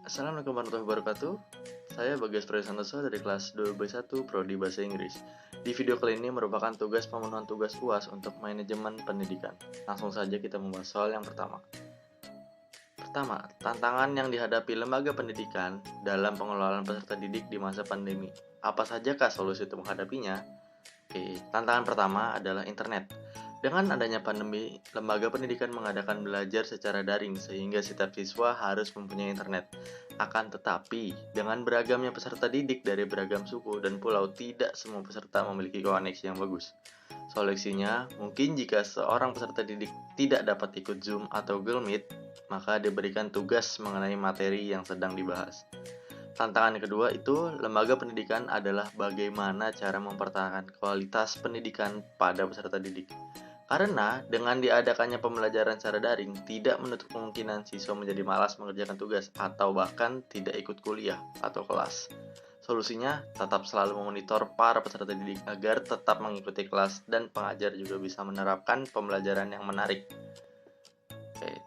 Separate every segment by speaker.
Speaker 1: Assalamualaikum warahmatullahi wabarakatuh. Saya Bagas Prasantoso dari kelas 12B1 Prodi Bahasa Inggris. Di video kali ini merupakan tugas pemenuhan tugas UAS untuk manajemen pendidikan. Langsung saja kita membahas soal yang pertama. Pertama, tantangan yang dihadapi lembaga pendidikan dalam pengelolaan peserta didik di masa pandemi. Apa sajakah solusi untuk menghadapinya? Oke, tantangan pertama adalah internet. Dengan adanya pandemi, lembaga pendidikan mengadakan belajar secara daring sehingga setiap siswa harus mempunyai internet. Akan tetapi, dengan beragamnya peserta didik dari beragam suku dan pulau, tidak semua peserta memiliki koneksi yang bagus. Solusinya, mungkin jika seorang peserta didik tidak dapat ikut Zoom atau Google Meet, maka diberikan tugas mengenai materi yang sedang dibahas. Tantangan kedua itu, lembaga pendidikan adalah bagaimana cara mempertahankan kualitas pendidikan pada peserta didik. Karena dengan diadakannya pembelajaran secara daring, tidak menutup kemungkinan siswa menjadi malas mengerjakan tugas atau bahkan tidak ikut kuliah atau kelas. Solusinya, tetap selalu memonitor para peserta didik agar tetap mengikuti kelas dan pengajar juga bisa menerapkan pembelajaran yang menarik. Oke.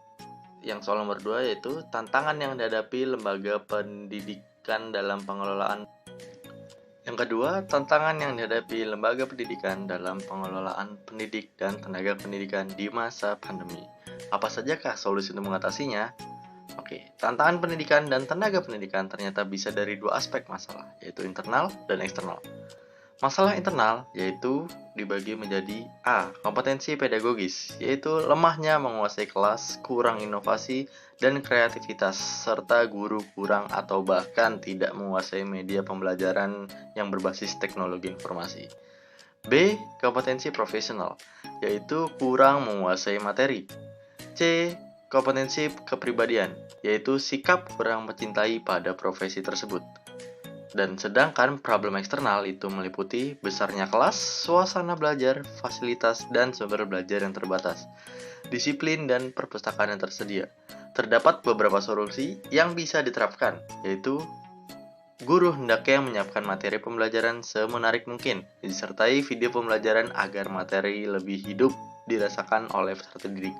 Speaker 1: Yang soal nomor 2 yaitu tantangan yang dihadapi lembaga pendidikan dalam pengelolaan. Yang kedua, tantangan yang dihadapi lembaga pendidikan dalam pengelolaan pendidik dan tenaga pendidikan di masa pandemi. Apa sajakah solusi untuk mengatasinya? Oke, tantangan pendidikan dan tenaga pendidikan ternyata bisa dari dua aspek masalah, yaitu internal dan eksternal. Masalah internal yaitu dibagi menjadi A. Kompetensi pedagogis, yaitu lemahnya menguasai kelas, kurang inovasi dan kreativitas, serta guru kurang atau bahkan tidak menguasai media pembelajaran yang berbasis teknologi informasi. B. Kompetensi profesional, yaitu kurang menguasai materi. C. Kompetensi kepribadian, yaitu sikap kurang mencintai pada profesi tersebut. Dan sedangkan problem eksternal itu meliputi besarnya kelas, suasana belajar, fasilitas, dan sumber belajar yang terbatas, disiplin dan perpustakaan yang tersedia. Terdapat beberapa solusi yang bisa diterapkan, yaitu guru hendaknya menyiapkan materi pembelajaran semenarik mungkin, disertai video pembelajaran agar materi lebih hidup dirasakan oleh peserta didik.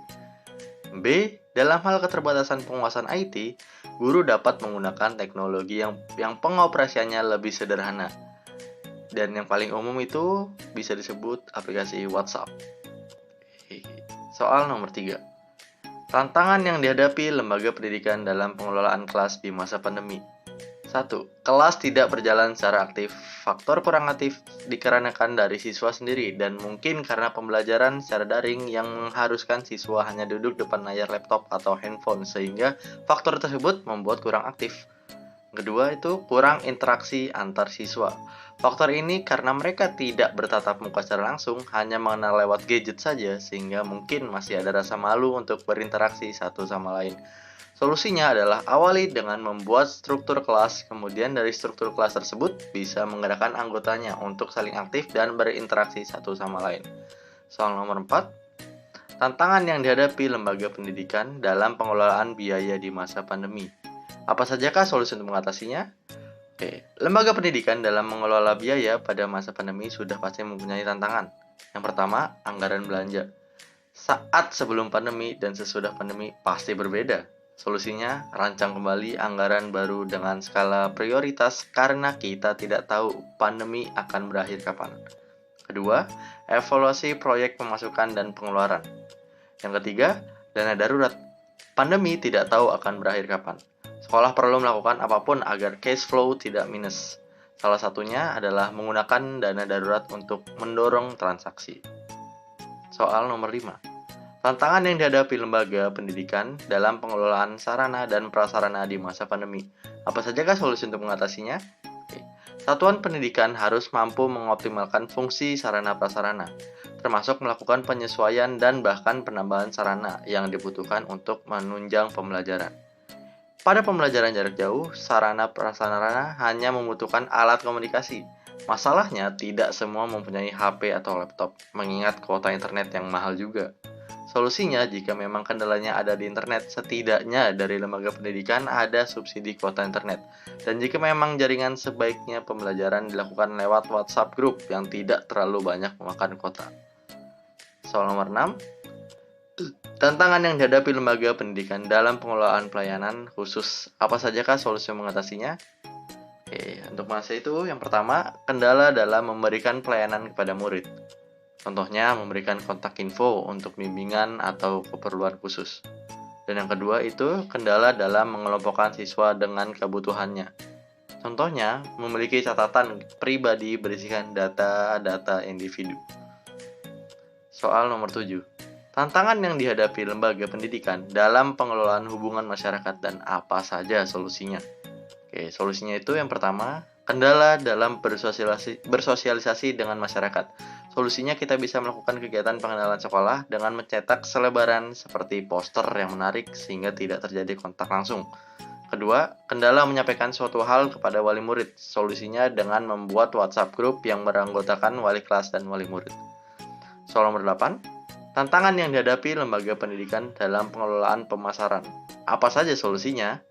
Speaker 1: B. Dalam hal keterbatasan penguasaan IT, guru dapat menggunakan teknologi yang pengoperasiannya lebih sederhana. Dan yang paling umum itu bisa disebut aplikasi WhatsApp. Soal nomor 3. Tantangan yang dihadapi lembaga pendidikan dalam pengelolaan kelas di masa pandemi. 1. Kelas tidak berjalan secara aktif. Faktor kurang aktif dikarenakan dari siswa sendiri dan mungkin karena pembelajaran secara daring yang mengharuskan siswa hanya duduk depan layar laptop atau handphone sehingga faktor tersebut membuat kurang aktif. Kedua itu kurang interaksi antar siswa. Faktor ini karena mereka tidak bertatap muka secara langsung, hanya mengenal lewat gadget saja sehingga mungkin masih ada rasa malu untuk berinteraksi satu sama lain. Solusinya adalah awali dengan membuat struktur kelas, kemudian dari struktur kelas tersebut bisa menggerakkan anggotanya untuk saling aktif dan berinteraksi satu sama lain. Soal nomor 4, tantangan yang dihadapi lembaga pendidikan dalam pengelolaan biaya di masa pandemi. Apa sajakah solusi untuk mengatasinya? Oke, lembaga pendidikan dalam mengelola biaya pada masa pandemi sudah pasti mempunyai tantangan. Yang pertama, anggaran belanja. Saat sebelum pandemi dan sesudah pandemi pasti berbeda. Solusinya, rancang kembali anggaran baru dengan skala prioritas karena kita tidak tahu pandemi akan berakhir kapan. Kedua, evaluasi proyek pemasukan dan pengeluaran. Yang ketiga, dana darurat. Pandemi tidak tahu akan berakhir kapan. Sekolah perlu melakukan apapun agar cash flow tidak minus. Salah satunya adalah menggunakan dana darurat untuk mendorong transaksi. Soal nomor 5. Tantangan yang dihadapi lembaga pendidikan dalam pengelolaan sarana dan prasarana di masa pandemi. Apa sajakah solusi untuk mengatasinya? Satuan pendidikan harus mampu mengoptimalkan fungsi sarana prasarana, termasuk melakukan penyesuaian dan bahkan penambahan sarana yang dibutuhkan untuk menunjang pembelajaran. Pada pembelajaran jarak jauh, sarana prasarana hanya membutuhkan alat komunikasi. Masalahnya, tidak semua mempunyai HP atau laptop, mengingat kuota internet yang mahal juga. Solusinya, jika memang kendalanya ada di internet, setidaknya dari lembaga pendidikan ada subsidi kuota internet. Dan jika memang jaringan, sebaiknya pembelajaran dilakukan lewat WhatsApp group yang tidak terlalu banyak memakan kuota. Soal nomor 6. Tantangan yang dihadapi lembaga pendidikan dalam pengelolaan pelayanan khusus, apa sajakah solusi mengatasinya? Oke, untuk masa itu, yang pertama, kendala dalam memberikan pelayanan kepada murid. Contohnya, memberikan kontak info untuk bimbingan atau keperluan khusus. Dan yang kedua itu, kendala dalam mengelompokkan siswa dengan kebutuhannya. Contohnya, memiliki catatan pribadi berisikan data-data individu. Soal nomor 7. Tantangan yang dihadapi lembaga pendidikan dalam pengelolaan hubungan masyarakat dan apa saja solusinya? Oke, solusinya itu yang pertama, kendala dalam bersosialisasi dengan masyarakat. Solusinya kita bisa melakukan kegiatan pengenalan sekolah dengan mencetak selebaran seperti poster yang menarik sehingga tidak terjadi kontak langsung. Kedua, kendala menyampaikan suatu hal kepada wali murid. Solusinya dengan membuat WhatsApp group yang beranggotakan wali kelas dan wali murid. Soal nomor 8, tantangan yang dihadapi lembaga pendidikan dalam pengelolaan pemasaran. Apa saja solusinya?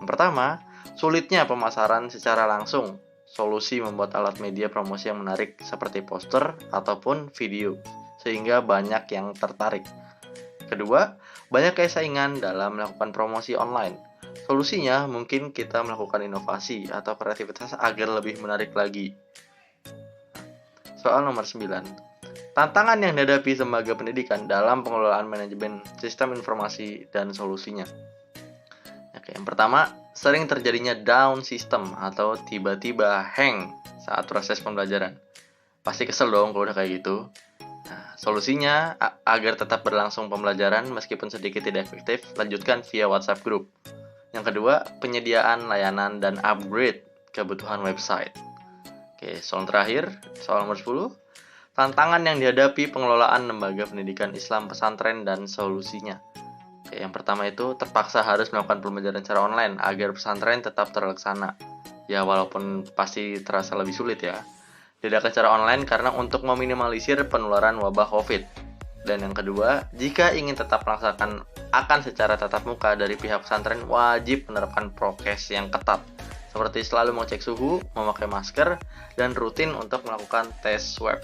Speaker 1: Yang pertama, sulitnya pemasaran secara langsung. Solusi membuat alat media promosi yang menarik seperti poster ataupun video, sehingga banyak yang tertarik. Kedua, banyak saingan dalam melakukan promosi online. Solusinya mungkin kita melakukan inovasi atau kreativitas agar lebih menarik lagi. Soal nomor 9. Tantangan yang dihadapi lembaga pendidikan dalam pengelolaan manajemen sistem informasi dan solusinya. Oke, yang pertama, sering terjadinya down system atau tiba-tiba hang saat proses pembelajaran. Pasti kesel dong kalau udah kayak gitu. Nah, solusinya agar tetap berlangsung pembelajaran meskipun sedikit tidak efektif, lanjutkan via WhatsApp group. Yang kedua, penyediaan layanan dan upgrade kebutuhan website. Oke, soal terakhir, soal nomor 10. Tantangan yang dihadapi pengelolaan lembaga pendidikan Islam pesantren dan solusinya. Oke, yang pertama itu terpaksa harus melakukan pembelajaran secara online agar pesantren tetap terlaksana. Ya, walaupun pasti terasa lebih sulit ya. Diadakan secara online karena untuk meminimalisir penularan wabah COVID. Dan yang kedua, jika ingin tetap melaksanakan akan secara tatap muka dari pihak pesantren, wajib menerapkan prokes yang ketat, seperti selalu mengecek suhu, memakai masker, dan rutin untuk melakukan tes swab.